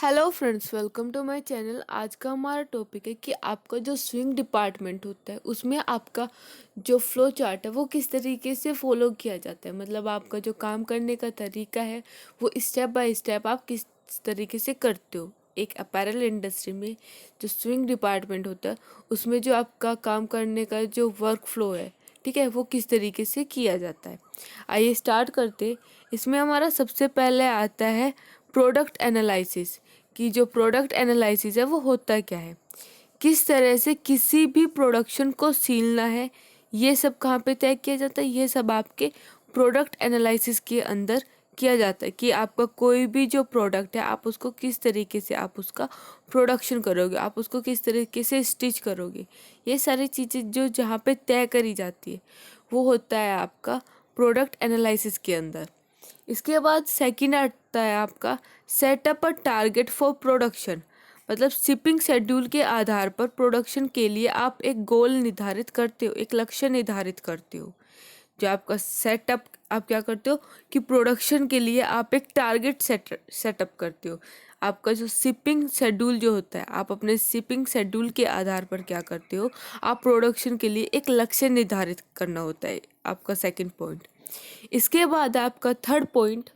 Hello friends, welcome to my channel. आज का हमारा टॉपिक है कि आपका जो स्विंग डिपार्टमेंट होता है उसमें आपका जो फ्लो चार्ट है वो किस तरीके से फॉलो किया जाता है। मतलब आपका जो काम करने का तरीका है वो स्टेप बाय स्टेप आप किस तरीके से करते हो। एक अपैरल इंडस्ट्री में जो स्विंग डिपार्टमेंट होता है उसमें जो आपका काम करने का जो वर्क फ्लो है, ठीक है, वो किस तरीके से किया जाता है। आइए स्टार्ट करते। इसमें हमारा सबसे पहले आता है प्रोडक्ट एनालिसिस। कि जो प्रोडक्ट एनालिसिस है वो होता क्या है, किस तरह से किसी भी प्रोडक्शन को सीलना है, ये सब कहाँ पे तय किया जाता है। ये सब आपके प्रोडक्ट एनालिसिस के अंदर किया जाता है कि आपका कोई भी जो प्रोडक्ट है आप उसको किस तरीके से आप उसका प्रोडक्शन करोगे, आप उसको किस तरीके से स्टिच करोगे। ये सारी चीज़ें जो जहाँ पे तय करी जाती है वो होता है आपका प्रोडक्ट एनालिसिस के अंदर। इसके बाद सेकंड आता है आपका setup a target for production. मतलब शिपिंग शेड्यूल के आधार पर प्रोडक्शन के लिए आप एक गोल निर्धारित करते हो, एक लक्ष्य निर्धारित करते हो। जो आपका सेटअप आप क्या करते हो कि प्रोडक्शन के लिए आप एक टारगेट सेटअप करते हो। आपका जो शिपिंग शेड्यूल जो होता है, आप अपने शिपिंग शेड्यूल के आधार पर क्या करते हो, आप प्रोडक्शन के लिए एक लक्ष्य निर्धारित करना होता है, आपका सेकंड पॉइंट। इसके बाद आपका third point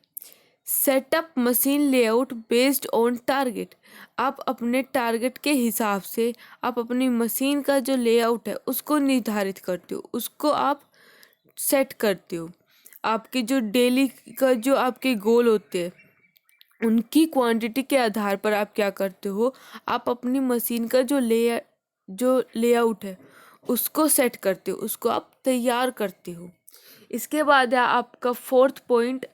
setup machine layout based on target. आप अपने टारगेट के हिसाब से आप अपनी मशीन का जो लेआउट है उसको निर्धारित करते हो, उसको आप सेट करते हो। आपके जो डेली का जो आपके गोल होते हैं उनकी क्वांटिटी के आधार पर आप क्या करते हो, आप अपनी मशीन का जो लेआउट है उसको सेट करते हो, उसको आप तैयार करते हो। इसके बाद है आपका fourth point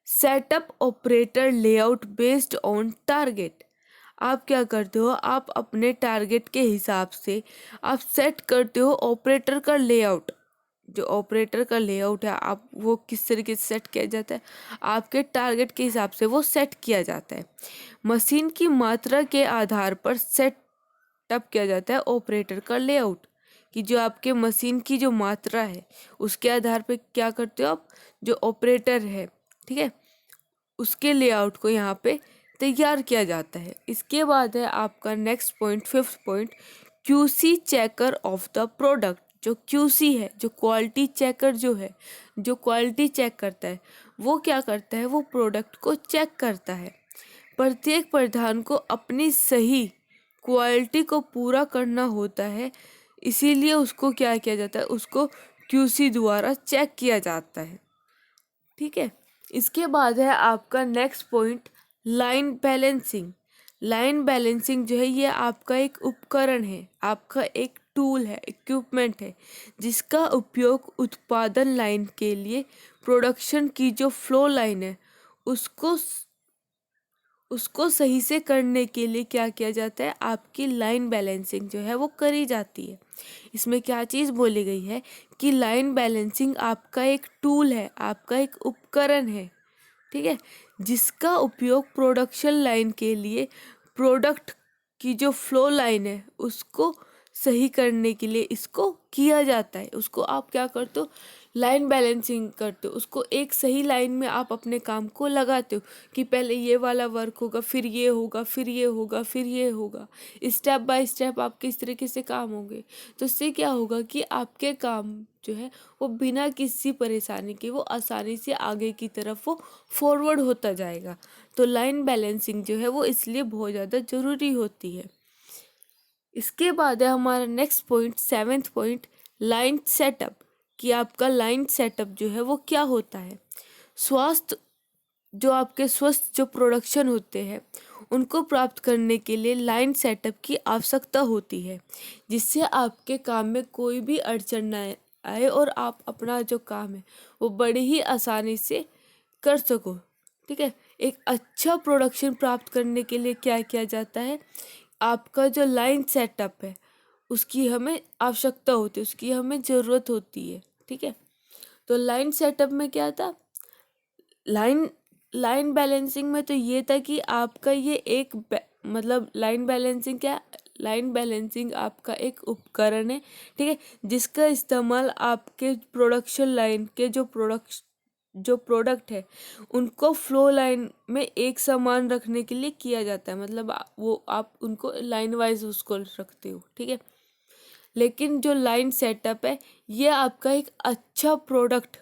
setup operator layout based on target. आप क्या करते हो, आप अपने टारगेट के हिसाब से आप सेट करते हो ऑपरेटर का लेआउट। जो ऑपरेटर का लेआउट है आप वो किस तरीके से सेट किया जाता है, आपके टारगेट के हिसाब से वो सेट किया जाता है। मशीन की मात्रा के आधार पर सेटअप किया जाता है ऑपरेटर का लेआउट। कि जो आपके मशीन की जो मात्रा है उसके आधार पर क्या करते हो आप, जो ऑपरेटर है, ठीक है, उसके लेआउट को यहाँ पे तैयार किया जाता है। इसके बाद है आपका next point, fifth point QC checker of the product. जो क्यूसी है, जो क्वालिटी चेकर जो है, जो क्वालिटी चेक करता है, वो क्या करता है, वो प्रोडक्ट को चेक करता है। प्रत्येक प्रधान को अपनी सही क्वालिटी को पूरा करना होता है, इसीलिए उसको क्या किया जाता है, उसको क्यूसी द्वारा चेक किया जाता है। ठीक है। इसके बाद है आपका next point line balancing. Line balancing जो है ये आपका एक उपकरण है, आपका एक टूल है, इक्विपमेंट है, जिसका उपयोग उत्पादन लाइन के लिए प्रोडक्शन की जो फ्लो लाइन है उसको उसको सही से करने के लिए क्या किया जाता है, आपकी लाइन बैलेंसिंग जो है वो करी जाती है। इसमें क्या चीज़ बोली गई है कि लाइन बैलेंसिंग आपका एक टूल है, आपका एक उपकरण है, ठीक है, जिसका उपयोग प्रोडक्शन लाइन के लिए प्रोडक्ट की जो फ्लो लाइन है उसको सही करने के लिए इसको किया जाता है। उसको आप क्या करते हो, लाइन बैलेंसिंग करते हो, उसको एक सही लाइन में आप अपने काम को लगाते हो कि पहले ये वाला वर्क होगा, फिर ये होगा, फिर ये होगा, फिर ये होगा। स्टेप बाय स्टेप आपके इस तरीके से काम होंगे, तो इससे क्या होगा कि आपके काम जो है वो बिना किसी परेशानी के वो आसानी से आगे की तरफ वो फॉरवर्ड होता जाएगा। तो लाइन बैलेंसिंग जो है वो इसलिए बहुत ज़्यादा ज़रूरी होती है। इसके बाद है हमारा next point, seventh point line setup. कि आपका लाइन सेटअप जो है वो क्या होता है। स्वास्थ्य जो आपके स्वस्थ जो प्रोडक्शन होते हैं उनको प्राप्त करने के लिए लाइन सेटअप की आवश्यकता होती है, जिससे आपके काम में कोई भी अड़चन न आए और आप अपना जो काम है वो बड़ी ही आसानी से कर सको। ठीक है। एक अच्छा प्रोडक्शन प्राप्त करने के लिए क्या किया जाता है, आपका जो लाइन सेटअप है उसकी हमें आवश्यकता होती है, उसकी हमें ज़रूरत होती है। ठीक है। तो लाइन सेटअप में क्या था, लाइन लाइन बैलेंसिंग में तो ये था कि आपका ये एक मतलब लाइन बैलेंसिंग क्या, लाइन बैलेंसिंग आपका एक उपकरण है, ठीक है, जिसका इस्तेमाल आपके प्रोडक्शन लाइन के जो जो प्रोडक्ट है उनको फ्लो लाइन में एक समान रखने के लिए किया जाता है, मतलब वो आप उनको लाइन वाइज उसको रखते हो, ठीक है। लेकिन जो लाइन सेटअप है ये आपका एक अच्छा प्रोडक्ट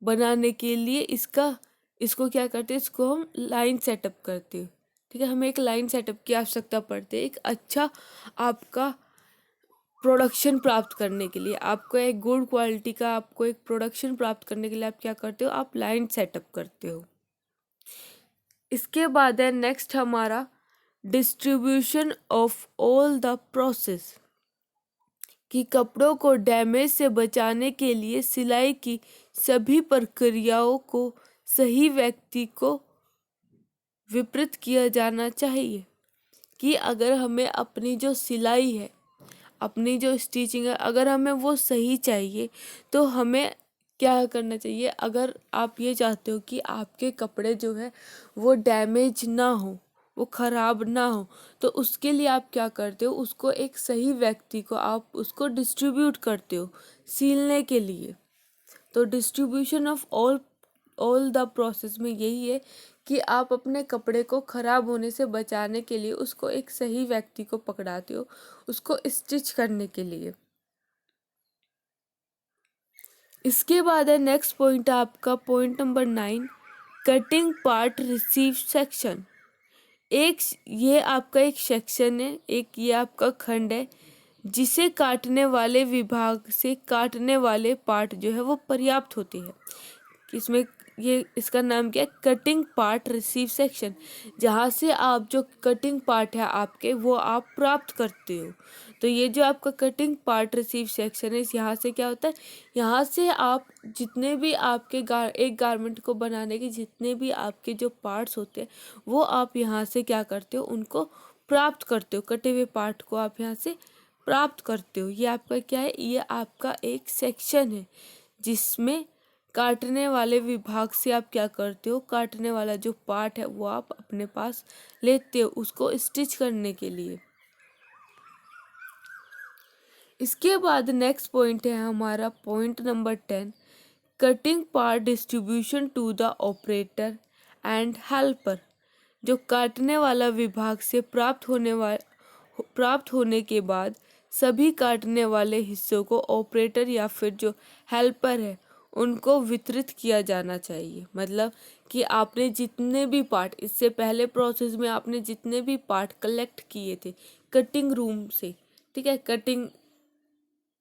बनाने के लिए इसको क्या करते हैं, इसको हम लाइन सेटअप करते हैं, ठीक है। हमें एक लाइन सेटअप की आवश्यकता पड़ती है एक अच्छा आपका प्रोडक्शन प्राप्त करने के लिए। आपको एक गुड क्वालिटी का आपको एक प्रोडक्शन प्राप्त करने के लिए आप क्या करते हो, आप लाइन सेटअप करते हो। इसके बाद है नेक्स्ट हमारा distribution of all the process, कि कपड़ों को डैमेज से बचाने के लिए सिलाई की सभी प्रक्रियाओं को सही व्यक्ति को वितरित किया जाना चाहिए। कि अगर हमें अपनी जो सिलाई है, अपनी जो स्टिचिंग है, अगर हमें वो सही चाहिए तो हमें क्या करना चाहिए। अगर आप ये चाहते हो कि आपके कपड़े जो है वो डैमेज ना हो, वो ख़राब ना हो, तो उसके लिए आप क्या करते हो, उसको एक सही व्यक्ति को आप उसको डिस्ट्रीब्यूट करते हो सीलने के लिए। तो distribution of all the process में यही है कि आप अपने कपड़े को ख़राब होने से बचाने के लिए उसको एक सही व्यक्ति को पकड़ाते हो उसको स्टिच करने के लिए। इसके बाद है नेक्स्ट पॉइंट आपका point number 9, cutting part receive section. ये आपका एक सेक्शन है, एक ये आपका खंड है जिसे काटने वाले विभाग से काटने वाले पार्ट जो है वो पर्याप्त होते हैं। इसमें ये इसका नाम क्या है, कटिंग पार्ट रिसीव सेक्शन, जहाँ से आप जो कटिंग पार्ट है आपके वो आप प्राप्त करते हो। तो ये जो आपका कटिंग पार्ट रिसीव सेक्शन है, यहाँ से क्या होता है, यहाँ से आप जितने भी आपके एक गारमेंट को बनाने के जितने भी आपके जो पार्ट्स होते हैं वो आप यहाँ से क्या करते हो, उनको प्राप्त करते हो। कटे हुए पार्ट को आप यहाँ से प्राप्त करते हो। ये आपका क्या है, ये आपका एक सेक्शन है जिसमें काटने वाले विभाग से आप क्या करते हो, काटने वाला जो पार्ट है वो आप अपने पास लेते हो उसको स्टिच करने के लिए। इसके बाद नेक्स्ट पॉइंट है हमारा point number 10, cutting part distribution to the operator and helper. जो काटने वाला विभाग से प्राप्त होने के बाद सभी काटने वाले हिस्सों को ऑपरेटर या फिर जो हेल्पर है उनको वितरित किया जाना चाहिए। मतलब कि आपने जितने भी पार्ट इससे पहले प्रोसेस में आपने जितने भी पार्ट कलेक्ट किए थे कटिंग रूम से, ठीक है, कटिंग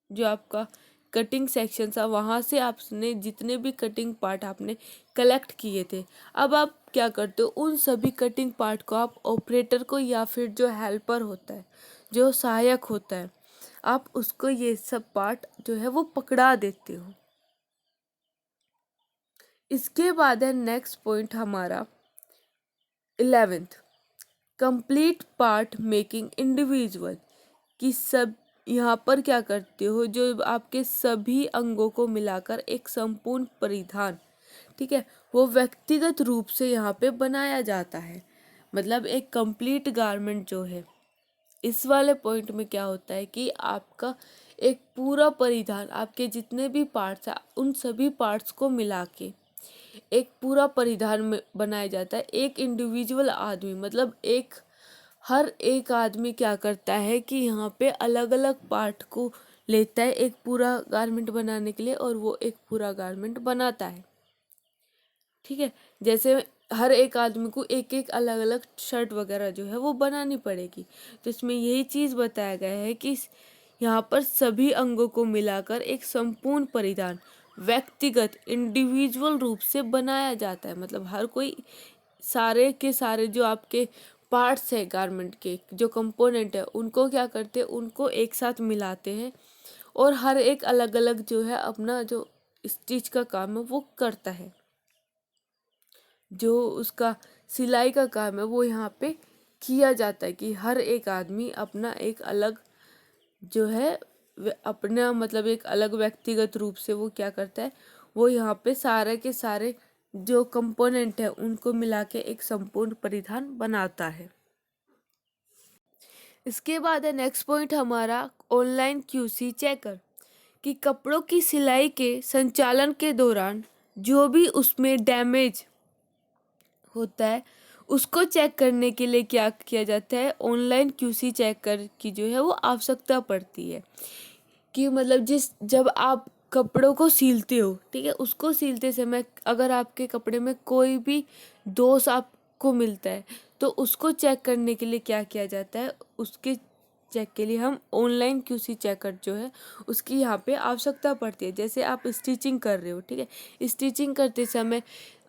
जो आपका कटिंग सेक्शन था वहाँ से आपने जितने भी कटिंग पार्ट आपने कलेक्ट किए थे, अब आप क्या करते हो, उन सभी कटिंग पार्ट को आप ऑपरेटर को या फिर जो हेल्पर होता है, जो सहायक होता है, आप उसको ये सब पार्ट जो है वो पकड़ा देते हो। इसके बाद है नेक्स्ट पॉइंट हमारा 11th, complete part making individual. कि सब यहाँ पर क्या करते हो, जो आपके सभी अंगों को मिलाकर एक संपूर्ण परिधान, ठीक है, वो व्यक्तिगत रूप से यहाँ पे बनाया जाता है। मतलब एक कंप्लीट गारमेंट जो है, इस वाले पॉइंट में क्या होता है कि आपका एक पूरा परिधान, आपके जितने भी पार्ट्स हैं उन सभी पार्ट्स को मिला के एक पूरा परिधान में बनाया जाता है। एक इंडिविजुअल आदमी, मतलब हर एक आदमी क्या करता है कि यहाँ पे अलग अलग पार्ट को लेता है एक पूरा गारमेंट बनाने के लिए और वो एक पूरा गारमेंट बनाता है, ठीक है। जैसे हर एक आदमी को एक एक अलग अलग शर्ट वगैरह जो है वो बनानी पड़ेगी, तो इसमें यही चीज़ बताया गया है कि यहाँ पर सभी अंगों को मिलाकर एक संपूर्ण परिधान व्यक्तिगत इंडिविजुअल रूप से बनाया जाता है। मतलब हर कोई सारे के सारे जो आपके पार्ट्स है गारमेंट के जो कंपोनेंट है उनको क्या करते हैं, उनको एक साथ मिलाते हैं और हर एक अलग अलग जो है अपना जो स्टिच का काम है वो करता है। जो उसका सिलाई का काम है वो यहाँ पे किया जाता है कि हर एक आदमी अपना एक अलग जो है अपना मतलब एक अलग व्यक्तिगत रूप से वो क्या करता है, वो यहाँ पे सारे के सारे जो कंपोनेंट है उनको मिला के एक संपूर्ण परिधान बनाता है। इसके बाद है नेक्स्ट पॉइंट हमारा ऑनलाइन क्यूसी चेकर। कि कपड़ों की सिलाई के संचालन के दौरान जो भी उसमें डैमेज होता है उसको चेक करने के लिए क्या किया जाता है, ऑनलाइन क्यूसी चेकर की जो है वो आवश्यकता पड़ती है। कि मतलब जब आप कपड़ों को सीलते हो, ठीक है, उसको सीलते समय अगर आपके कपड़े में कोई भी दोष आपको मिलता है तो उसको चेक करने के लिए क्या किया जाता है, उसके चेक के लिए हम ऑनलाइन क्यूसी चेकर जो है उसकी यहाँ पे आवश्यकता पड़ती है। जैसे आप स्टिचिंग कर रहे हो, ठीक है, स्टिचिंग करते समय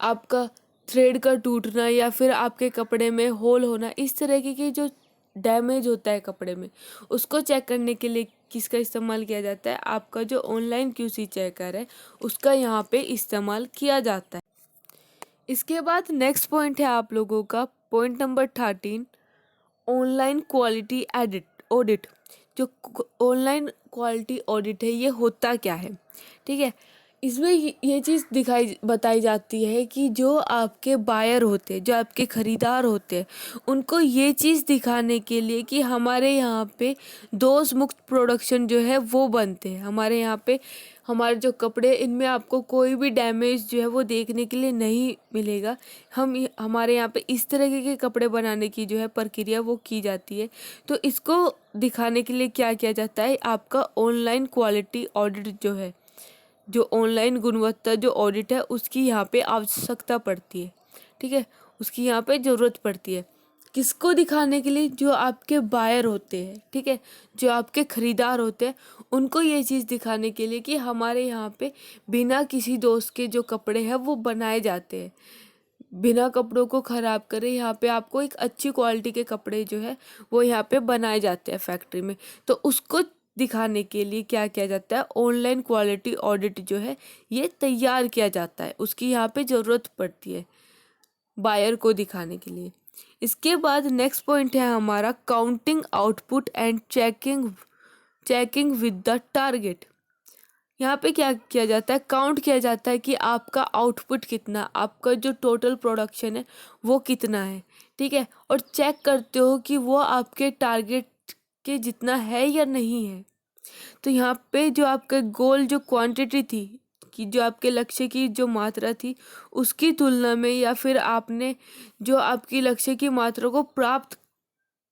आपका थ्रेड का टूटना या फिर आपके कपड़े में होल होना, इस तरह की जो डैमेज होता है कपड़े में, उसको चेक करने के लिए किसका इस्तेमाल किया जाता है, आपका जो ऑनलाइन क्यूसी चेकर है उसका यहाँ पे इस्तेमाल किया जाता है। इसके बाद नेक्स्ट पॉइंट है आप लोगों का point number 13, online quality audit. जो ऑनलाइन क्वालिटी ऑडिट है ये होता क्या है, ठीक है। इसमें ये चीज़ बताई जाती है कि जो आपके बायर होते हैं, जो आपके ख़रीदार होते हैं, उनको ये चीज़ दिखाने के लिए कि हमारे यहाँ पे दोष मुक्त प्रोडक्शन जो है वो बनते हैं, हमारे यहाँ पे हमारे जो कपड़े इनमें आपको कोई भी डैमेज जो है वो देखने के लिए नहीं मिलेगा। हमारे यहाँ पे इस तरह के कपड़े बनाने की जो है प्रक्रिया वो की जाती है। तो इसको दिखाने के लिए क्या किया जाता है, आपका ऑनलाइन क्वालिटी ऑडिट जो है, जो ऑनलाइन गुणवत्ता जो ऑडिट है उसकी यहाँ पे आवश्यकता पड़ती है, ठीक है, उसकी यहाँ पे ज़रूरत पड़ती है। किसको दिखाने के लिए, जो आपके बायर होते हैं, ठीक है, जो आपके ख़रीदार होते हैं, उनको ये चीज़ दिखाने के लिए कि हमारे यहाँ पे बिना किसी दोष के जो कपड़े हैं वो बनाए जाते हैं, बिना कपड़ों को ख़राब करे यहाँ पे आपको एक अच्छी क्वालिटी के कपड़े जो है वो यहाँ पे बनाए जाते हैं फैक्ट्री में। तो उसको दिखाने के लिए क्या किया जाता है, ऑनलाइन क्वालिटी ऑडिट जो है ये तैयार किया जाता है, उसकी यहाँ पे ज़रूरत पड़ती है बायर को दिखाने के लिए। इसके बाद नेक्स्ट पॉइंट है हमारा counting output and checking with the target. यहाँ पे क्या किया जाता है, काउंट किया जाता है कि आपका आउटपुट कितना, आपका जो टोटल प्रोडक्शन है वो कितना है, ठीक है, और चेक करते हो कि वो आपके टारगेट के जितना है या नहीं है। तो यहाँ पे जो आपका गोल जो क्वांटिटी थी, कि जो आपके लक्ष्य की जो मात्रा थी उसकी तुलना में, या फिर आपने जो आपकी लक्ष्य की मात्रा को प्राप्त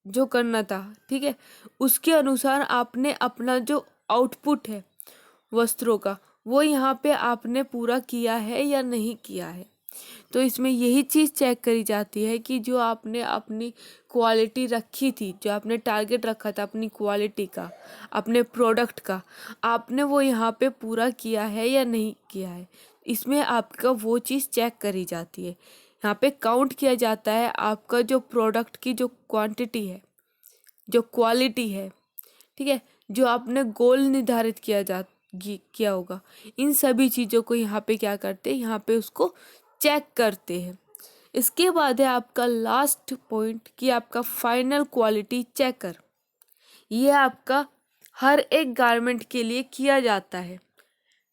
जो करना था, ठीक है, उसके अनुसार आपने अपना जो आउटपुट है वस्त्रों का वो यहाँ पे आपने पूरा किया है या नहीं किया है। तो इसमें यही चीज़ चेक करी जाती है कि जो आपने अपनी क्वालिटी रखी थी, जो आपने टारगेट रखा था अपनी क्वालिटी का, अपने प्रोडक्ट का, आपने वो यहाँ पे पूरा किया है या नहीं किया है। इसमें आपका वो चीज़ चेक करी जाती है, यहाँ पे काउंट किया जाता है आपका जो प्रोडक्ट की जो क्वांटिटी है, जो क्वालिटी है, ठीक है, जो आपने गोल निर्धारित किया होगा, इन सभी चीज़ों को यहाँ पे क्या करते हैं, यहाँ पे उसको चेक करते हैं। इसके बाद है आपका लास्ट पॉइंट कि आपका फाइनल क्वालिटी चेकर। ये आपका हर एक गारमेंट के लिए किया जाता है,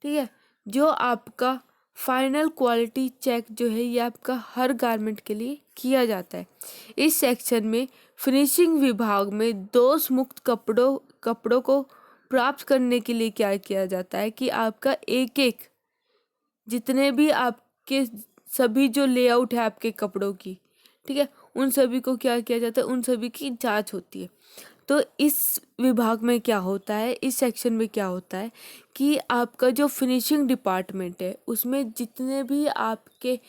ठीक है, जो आपका फाइनल क्वालिटी चेक जो है ये आपका हर गारमेंट के लिए किया जाता है। इस सेक्शन में फिनिशिंग विभाग में दोष मुक्त कपड़ों को प्राप्त करने के लिए क्या किया जाता है कि आपका एक एक जितने भी आपके सभी जो लेआउट है आपके कपड़ों की, ठीक है, उन सभी को क्या किया जाता है, उन सभी की जांच होती है। तो इस विभाग में क्या होता है, इस सेक्शन में क्या होता है कि आपका जो फिनिशिंग डिपार्टमेंट है उसमें जितने भी आपके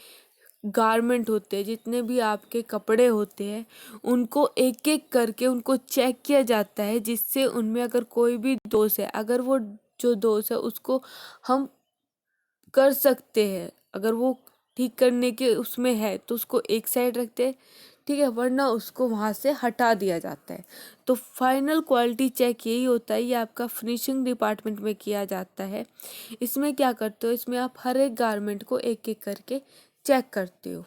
गारमेंट होते हैं, जितने भी आपके कपड़े होते हैं, उनको एक एक करके उनको चेक किया जाता है, जिससे उनमें अगर कोई भी दोष है, अगर वो जो दोष है उसको हम कर सकते हैं, अगर वो ठीक करने के उसमें है तो उसको एक साइड रखते हैं, ठीक है, वरना उसको वहाँ से हटा दिया जाता है। तो फाइनल क्वालिटी चेक यही होता है, ये आपका फिनिशिंग डिपार्टमेंट में किया जाता है। इसमें क्या करते हो, इसमें आप हर एक गारमेंट को एक एक करके चेक करते हो।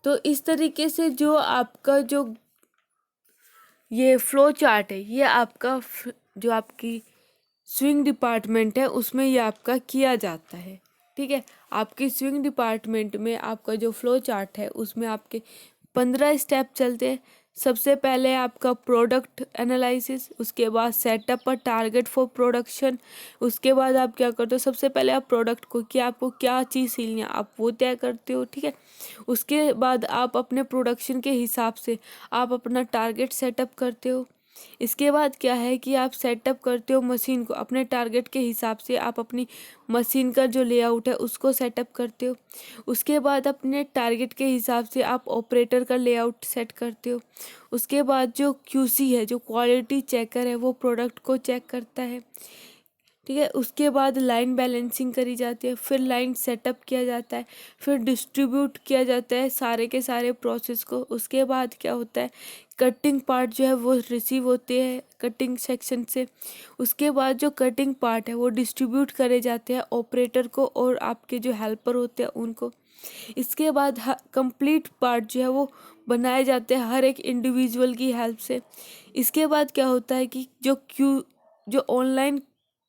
तो इस तरीके से जो आपका जो ये फ्लो चार्ट है, ये आपका जो आपकी स्विंग डिपार्टमेंट है उसमें ये आपका किया जाता है, ठीक है। आपकी स्विंग डिपार्टमेंट में आपका जो फ्लो चार्ट है उसमें आपके 15 स्टेप चलते हैं, सबसे पहले आपका प्रोडक्ट एनालिसिस, उसके बाद सेटअप और टारगेट फॉर प्रोडक्शन। उसके बाद आप क्या करते हो, सबसे पहले आप प्रोडक्ट को, कि आपको क्या चीज़ सिलनी है आप वो तय करते हो, ठीक है। उसके बाद आप अपने प्रोडक्शन के हिसाब से आप अपना टारगेट सेटअप करते हो। इसके बाद क्या है कि आप सेटअप करते हो मशीन को, अपने टारगेट के हिसाब से आप अपनी मशीन का जो लेआउट है उसको सेटअप करते हो। उसके बाद अपने टारगेट के हिसाब से आप ऑपरेटर का लेआउट सेट करते हो। उसके बाद जो क्यूसी है, जो क्वालिटी चेकर है, वो प्रोडक्ट को चेक करता है, ठीक है। उसके बाद लाइन बैलेंसिंग करी जाती है, फिर लाइन सेटअप किया जाता है, फिर डिस्ट्रीब्यूट किया जाता है सारे के सारे प्रोसेस को। उसके बाद क्या होता है, कटिंग पार्ट जो है वो रिसीव होते हैं कटिंग सेक्शन से। उसके बाद जो कटिंग पार्ट है वो डिस्ट्रीब्यूट करे जाते हैं ऑपरेटर को और आपके जो हेल्पर होते हैं उनको। इसके बाद कंप्लीट पार्ट जो है वो बनाए जाते हैं हर एक इंडिविजुअल की हेल्प से। इसके बाद क्या होता है कि जो ऑनलाइन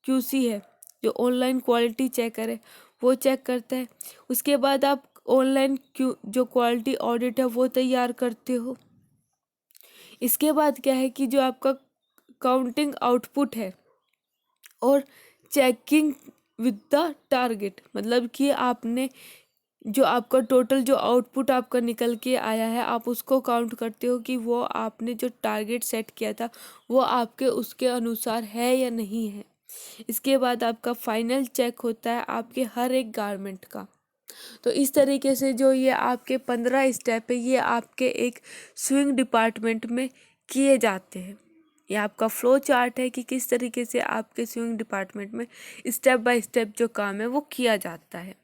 क्यूसी है, जो ऑनलाइन क्वालिटी चेकर है, वो चेक करता है। उसके बाद आप ऑनलाइन जो क्वालिटी ऑडिट है वो तैयार करते हो। इसके बाद क्या है कि जो आपका काउंटिंग आउटपुट है और चेकिंग विद द टारगेट, मतलब कि आपने जो आपका टोटल जो आउटपुट आपका निकल के आया है आप उसको काउंट करते हो कि वो आपने जो टारगेट सेट किया था वो आपके उसके अनुसार है या नहीं है। इसके बाद आपका फाइनल चेक होता है आपके हर एक गारमेंट का। तो इस तरीके से जो ये आपके 15 स्टेप है ये आपके एक स्विंग डिपार्टमेंट में किए जाते हैं। ये आपका फ्लो चार्ट है कि किस तरीके से आपके स्विंग डिपार्टमेंट में स्टेप बाय स्टेप जो काम है वो किया जाता है।